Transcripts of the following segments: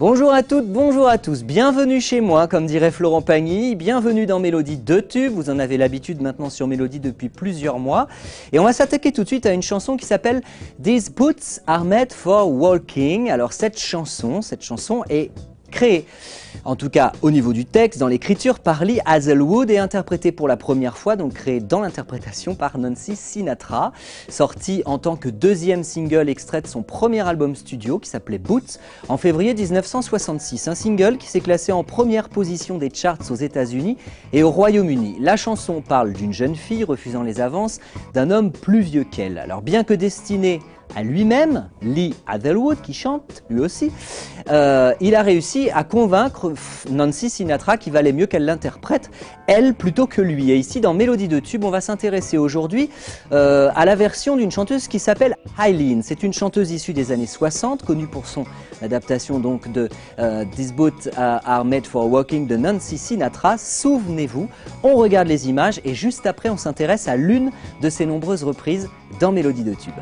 Bonjour à toutes, bonjour à tous, bienvenue chez moi, comme dirait Florent Pagny, bienvenue dans Mélodie de Tube, vous en avez l'habitude maintenant sur Mélodie depuis plusieurs mois. Et on va s'attaquer tout de suite à une chanson qui s'appelle These Boots Are Made for Walking. Alors cette chanson est créée, en tout cas au niveau du texte, dans l'écriture par Lee Hazlewood et interprétée pour la première fois, donc créée dans l'interprétation par Nancy Sinatra, sortie en tant que deuxième single extrait de son premier album studio qui s'appelait Boots en février 1966. Un single qui s'est classé en première position des charts aux États-Unis et au Royaume-Uni. La chanson parle d'une jeune fille refusant les avances d'un homme plus vieux qu'elle. Alors bien que destinée à lui-même, Lee Hazlewood, qui chante lui aussi, il a réussi à convaincre Nancy Sinatra qu'il valait mieux qu'elle l'interprète, elle plutôt que lui. Et ici, dans Mélodie de Tube, on va s'intéresser aujourd'hui à la version d'une chanteuse qui s'appelle Eileen. C'est une chanteuse issue des années 60, connue pour son adaptation donc de These Boots Are Made for Walking de Nancy Sinatra. Souvenez-vous, on regarde les images et juste après, on s'intéresse à l'une de ses nombreuses reprises dans Mélodie de Tube.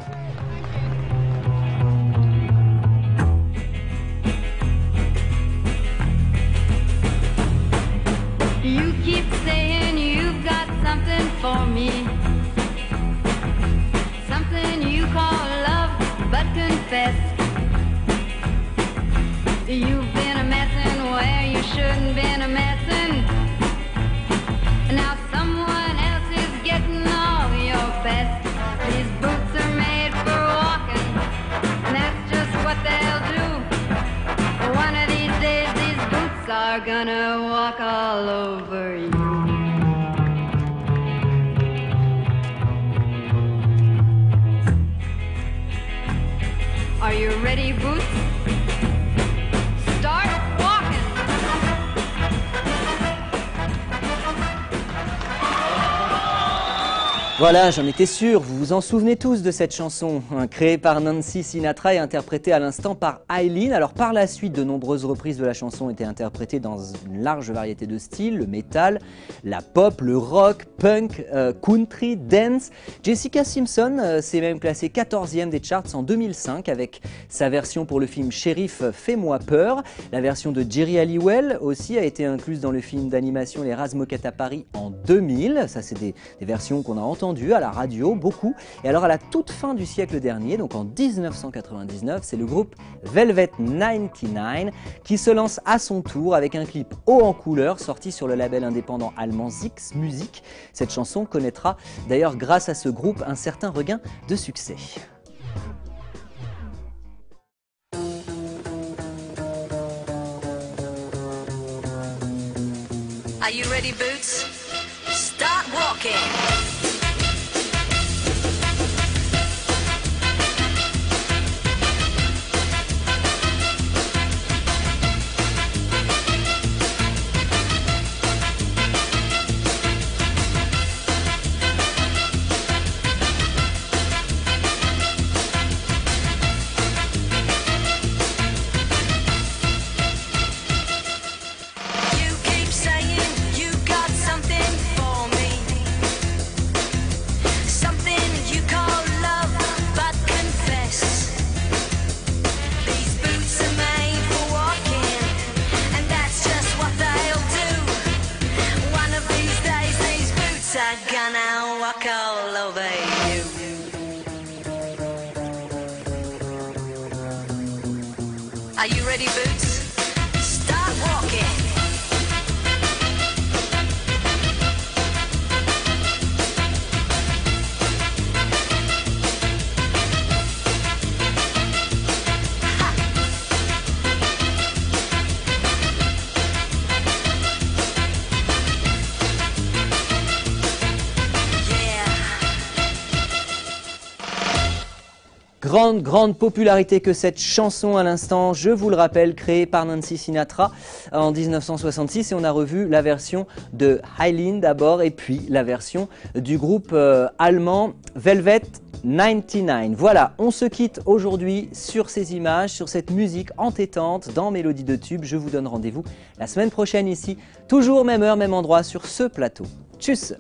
You keep saying you've got something for me, something you call love, but confess you've been a messin' where you shouldn't been a messin'. Now someone else is getting all your best. These boots are made for walking, and that's just what they'll do. One of these days these boots are gonna walk all over you. Are you ready, Boots? Start walking! Voilà, j'en étais sûr, vous vous en souvenez tous de cette chanson, créée par Nancy Sinatra et interprétée à l'instant par Eileen. Alors par la suite, de nombreuses reprises de la chanson ont été interprétées dans une large variété de styles, le metal, la pop, le rock, punk, country, dance. Jessica Simpson s'est même classée 14e des charts en 2005 avec sa version pour le film Shérif, Fais-moi peur. La version de Jerry Halliwell aussi a été incluse dans le film d'animation Les Razmokat à Paris en 2000. Ça c'est des versions qu'on a entendues à la radio, beaucoup. Et alors à la toute fin du siècle dernier, donc en 1999, c'est le groupe Velvet 99 qui se lance à son tour avec un clip haut en couleur sorti sur le label indépendant allemand Zix Music. Cette chanson connaîtra d'ailleurs grâce à ce groupe un certain regain de succès. Are you ready, Boots? Start walking! Gonna walk all over you. Are you ready, Boots? Start walking. Grande popularité que cette chanson à l'instant, je vous le rappelle, créée par Nancy Sinatra en 1966 et on a revu la version de Eileen d'abord et puis la version du groupe allemand Velvet 99. Voilà, on se quitte aujourd'hui sur ces images, sur cette musique entêtante dans Mélodie de Tube. Je vous donne rendez-vous la semaine prochaine ici, toujours même heure, même endroit sur ce plateau. Tchuss!